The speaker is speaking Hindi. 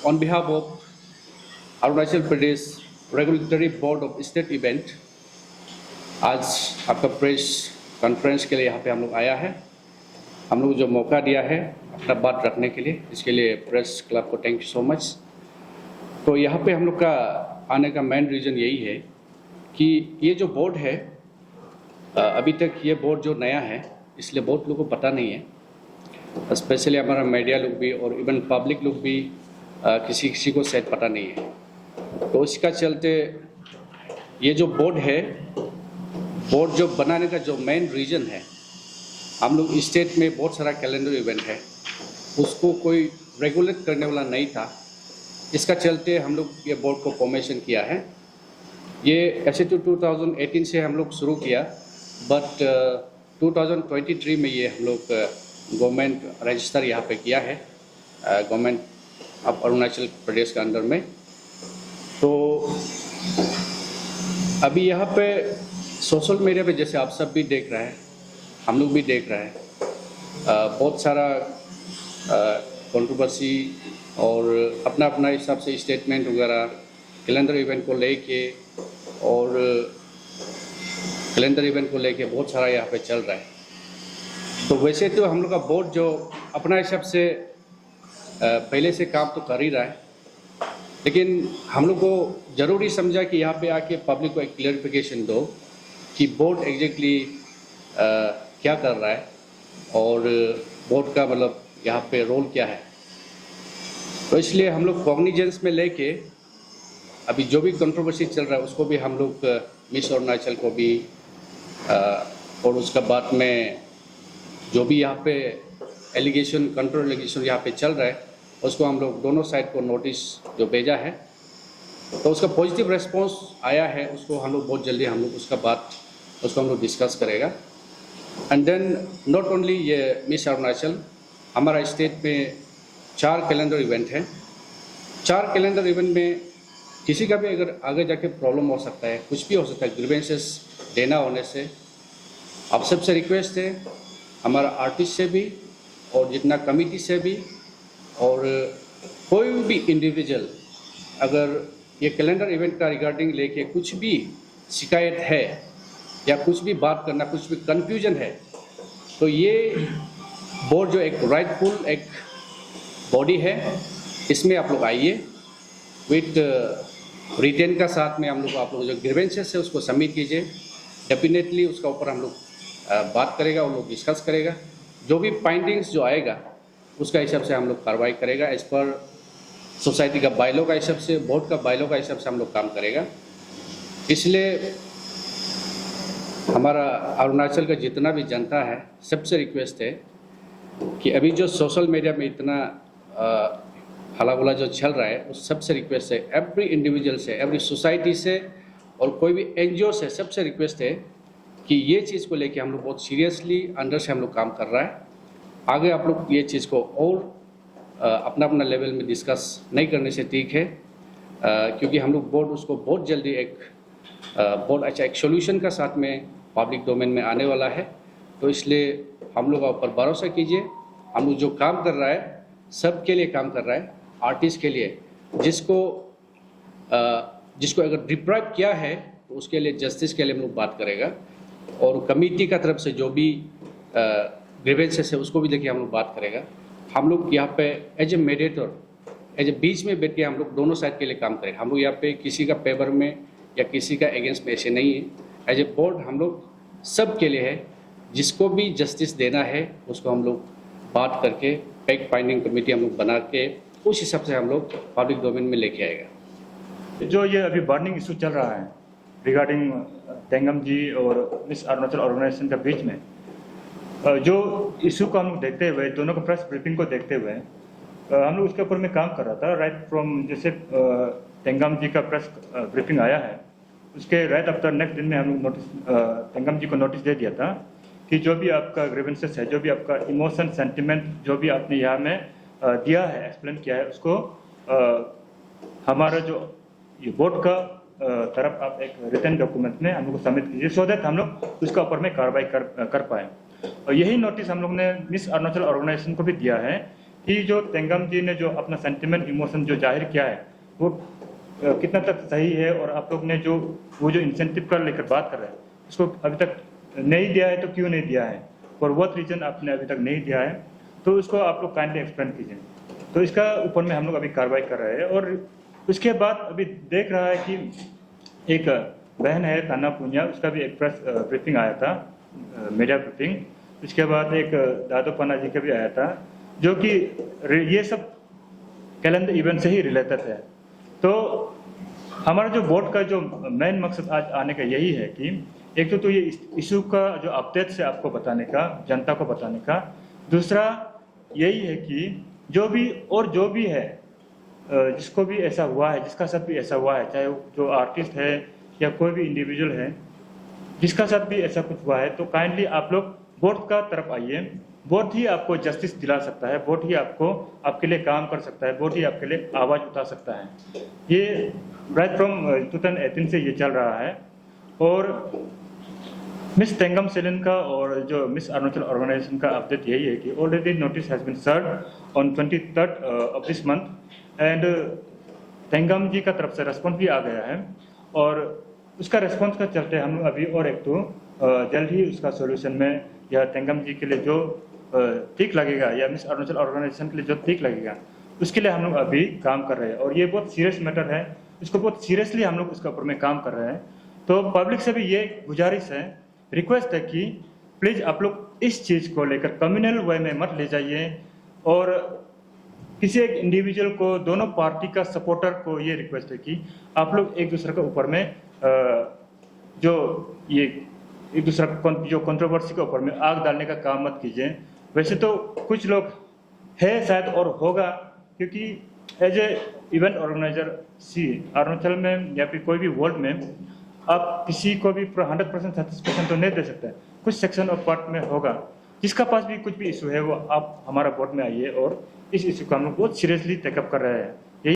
On behalf of Arunachal Pradesh regulatory board of state event, आज आपका प्रेस कॉन्फ्रेंस के लिए यहाँ पे हम लोग आया है। हम लोग जो मौका दिया है अपना बात रखने के लिए, इसके लिए प्रेस क्लब को थैंक यू सो मच। तो यहाँ पे हम लोग का आने का मेन रीज़न यही है कि ये जो बोर्ड है, अभी तक ये बोर्ड जो नया है इसलिए बहुत लोगों को पता नहीं है, स्पेशली हमारा मीडिया लोग भी और इवन पब्लिक लोग भी किसी को शायद पता नहीं है। तो इसका चलते ये जो बोर्ड है, बोर्ड जो बनाने का जो मेन रीज़न है, हम लोग स्टेट में बहुत सारा कैलेंडर इवेंट है, उसको कोई रेगुलेट करने वाला नहीं था। इसका चलते हम लोग ये बोर्ड को फॉर्मेशन किया है। ये ऐसे तो 2018 से हम लोग शुरू किया, बट 2023 में ये हम लोग गवर्नमेंट रजिस्टर यहाँ पे किया है, गवर्नमेंट ऑफ अरुणाचल प्रदेश के अंडर में। तो अभी यहाँ पे सोशल मीडिया पे जैसे आप सब भी देख रहे हैं, हम लोग भी देख रहे हैं, बहुत सारा कंट्रोवर्सी और अपना अपना हिसाब से स्टेटमेंट वगैरह कैलेंडर इवेंट को लेके और कैलेंडर इवेंट को लेके बहुत सारा यहाँ पे चल रहा है। तो वैसे तो हम लोग का बोर्ड जो अपना हिसाब से पहले से काम तो कर ही रहा है, लेकिन हम लोग को ज़रूरी समझा कि यहाँ पे आके पब्लिक को एक क्लियरिफिकेशन दो कि बोर्ड एग्जैक्टली क्या कर रहा है और बोर्ड का मतलब यहाँ पे रोल क्या है। तो इसलिए हम लोग कॉग्निजेंस में लेके अभी जो भी कंट्रोवर्सी चल रहा है उसको भी हम लोग मिस अरुणाचल को भी और उसका बाद में जो भी यहाँ पे एलिगेशन कंट्रोल एलिगेशन यहाँ पे चल रहा है उसको हम लोग दोनों साइड को नोटिस जो भेजा है, तो उसका पॉजिटिव रेस्पॉन्स आया है। उसको हम लोग बहुत जल्दी हम लोग उसको हम लोग डिस्कस करेगा। एंड देन नॉट ओनली ये मिस अरुणाचल, हमारा स्टेट में 4 कैलेंडर इवेंट हैं। 4 कैलेंडर इवेंट में किसी का भी अगर आगे जाके प्रॉब्लम हो सकता है, कुछ भी हो सकता है, ग्रीवेंसेस देना होने से आप सबसे रिक्वेस्ट है, हमारा आर्टिस्ट से भी और जितना कमिटी से भी और कोई भी इंडिविजुअल अगर ये कैलेंडर इवेंट का रिगार्डिंग लेके कुछ भी शिकायत है या कुछ भी बात करना, कुछ भी कन्फ्यूजन है, तो ये बोर्ड जो एक राइटफुल एक बॉडी है, इसमें आप लोग आइए विथ रिटेन का साथ में हम लोग आप लोग जो ग्रीवेंसेस है उसको सबमिट कीजिए। डेफिनेटली उसका ऊपर हम लोग बात करेगा, उन लोग डिस्कस करेगा, जो भी फाइंडिंग्स जो आएगा उसका हिसाब से हम लोग कार्रवाई करेगा। एज पर सोसाइटी का बायलॉ का हिसाब से, बोर्ड का बायलॉ का हिसाब से हम लोग काम करेगा। इसलिए हमारा अरुणाचल का जितना भी जनता है सबसे रिक्वेस्ट है कि अभी जो सोशल मीडिया में इतना हला गुला जो चल रहा है, उस सबसे रिक्वेस्ट है, एवरी इंडिविजुअल से, एवरी सोसाइटी से और कोई भी एनजीओ से सबसे रिक्वेस्ट है कि ये चीज़ को लेके हम लोग बहुत सीरियसली अंदर से हम लोग काम कर रहा है। आगे आप लोग ये चीज़ को और अपना अपना लेवल में डिस्कस नहीं करने से ठीक है, क्योंकि हम लोग बोर्ड उसको बहुत जल्दी एक बहुत अच्छा एक सोल्यूशन का साथ में पब्लिक डोमेन में आने वाला है। तो इसलिए हम लोग ऊपर भरोसा कीजिए। हम लोग जो काम कर रहा है सबके लिए काम कर रहा है, आर्टिस्ट के लिए, जिसको अगर डिप्राइव किया है तो उसके लिए जस्टिस के लिए हम लोग बात करेगा, और कमेटी का तरफ से जो भी ग्रीवेंसेस है उसको भी देखिए हम लोग बात करेगा। हम लोग यहाँ पे as a mediator, as a बीच में बैठ के हम लोग दोनों साइड के लिए काम करेंगे। हम लोग यहाँ पे किसी का फेवर में या किसी का अगेंस्ट में ऐसे नहीं है। एज ए बोर्ड हम लोग सब के लिए है, जिसको भी जस्टिस देना है उसको हम लोग बात करके फैक्ट फाइंडिंग कमेटी हम लोग बना के उस हिसाब से हम लोग पब्लिक डोमेन में लेके आएगा। जो ये अभी बर्निंग इशू चल रहा है रिगार्डिंग तेंगम जी और मिस अरुणाचल ऑर्गेनाइजेशन के बीच में, जो इशू को हम लोग देखते हुए, दोनों को प्रेस ब्रीफिंग को देखते हुए हम लोग उसके ऊपर में काम कर रहा था। राइट फ्रॉम जैसे तेंगम जी का प्रेस ब्रीफिंग आया है, उसके राइट आफ्टर नेक्स्ट दिन में हम लोग नोटिस तेंगम जी को नोटिस दे दिया था कि जो भी आपका ग्रीवेंसेस है, जो भी आपका इमोशन सेंटिमेंट जो भी आपने यहाँ में दिया है, एक्सप्लेन किया है, उसको हमारा जो ये बोर्ड का तरफ आप एक रिटन डॉक्यूमेंट में हम लोग को सबमिट कीजिए, सो दैट हम लोग उसका ऊपर में कार्रवाई कर पाएँ। और यही नोटिस हम लोग ने मिस अरुणाचल ऑर्गेनाइजेशन को भी दिया है कि जो तेंगम जी ने जो अपना सेंटिमेंट इमोशन जो जाहिर किया है वो कितना तक सही है, और आप लोग ने जो वो जो इंसेंटिव का लेकर बात कर रहे हैं उसको अभी तक नहीं दिया है तो क्यों नहीं दिया है, और व्हाट रीजन आपने अभी तक नहीं दिया है, तो उसको आप लोग काइंडली एक्सप्लेन कीजिए। तो इसका ऊपर में हम लोग अभी कार्रवाई कर रहे हैं। और उसके बाद अभी देख रहा है कि एक बहन है ताना पुनिया, उसका भी एक प्रेस ब्रीफिंग आया था, मीडिया ब्रीफिंग। उसके बाद एक दादो पन्ना जी का भी आया था, जो कि ये सब कैलेंडर इवेंट से ही रिलेटेड है। तो हमारा जो बोर्ड का जो मेन मकसद आज आने का यही है कि एक तो ये इशू का जो अपडेट से आपको बताने का, जनता को बताने का, दूसरा यही है कि जो भी है जिसको भी ऐसा हुआ है, जिसका साथ भी ऐसा हुआ है, चाहे वो जो आर्टिस्ट है या कोई भी इंडिविजुअल है जिसका साथ भी ऐसा कुछ हुआ है, तो काइंडली आप लोग बोर्ड का तरफ आइए। बोर्ड ही आपको जस्टिस दिला सकता है, बोर्ड ही आपके लिए काम कर सकता है, बोर्ड ही आपके लिए आवाज़ उठा सकता है। ये राइट फ्रॉम 2018 से ये चल रहा है। और मिस तेंगम सेलिन का और जो मिस अरुणाचल ऑर्गेनाइजेशन का अपडेट यही है कि already notice has been served on 23rd of this month, and Tengam ji का तरफ से रेस्पॉन्स भी आ गया है। और उसका रेस्पॉन्स का चलते हम अभी और एक तो जल्द ही उसका सॉल्यूशन में, या तेंगम जी के लिए जो ठीक लगेगा या मिस अरुणाचल ऑर्गेनाइजेशन के लिए जो ठीक लगेगा, उसके लिए हम लोग अभी काम कर रहे हैं। और ये बहुत सीरियस मैटर है, इसको बहुत सीरियसली हम लोग इसके ऊपर में काम कर रहे हैं। तो पब्लिक से भी ये गुजारिश है, रिक्वेस्ट है कि प्लीज़ आप लोग इस चीज़ को लेकर कम्युनल वे में मत ले जाइए, और किसी एक इंडिविजुअल को, दोनों पार्टी का सपोर्टर को ये रिक्वेस्ट है कि आप लोग एक दूसरे के ऊपर में जो ये एक दूसरा जो कंट्रोवर्सी के ऊपर में आग डालने का काम मत कीजिए। वैसे तो कुछ लोग है शायद और होगा, क्योंकि as a event organizer Arunachal में या फिर कोई भी वर्ल्ड में आप किसी को भी 100% सेटिस्फेक्शन तो नहीं दे सकते, कुछ सेक्शन ऑफ पार्ट में होगा। जिसका पास भी कुछ भी इशू है वो आप हमारा बोर्ड में आइए, और इस इशू को हम लोग बहुत सीरियसली टेकअप कर रहे हैं।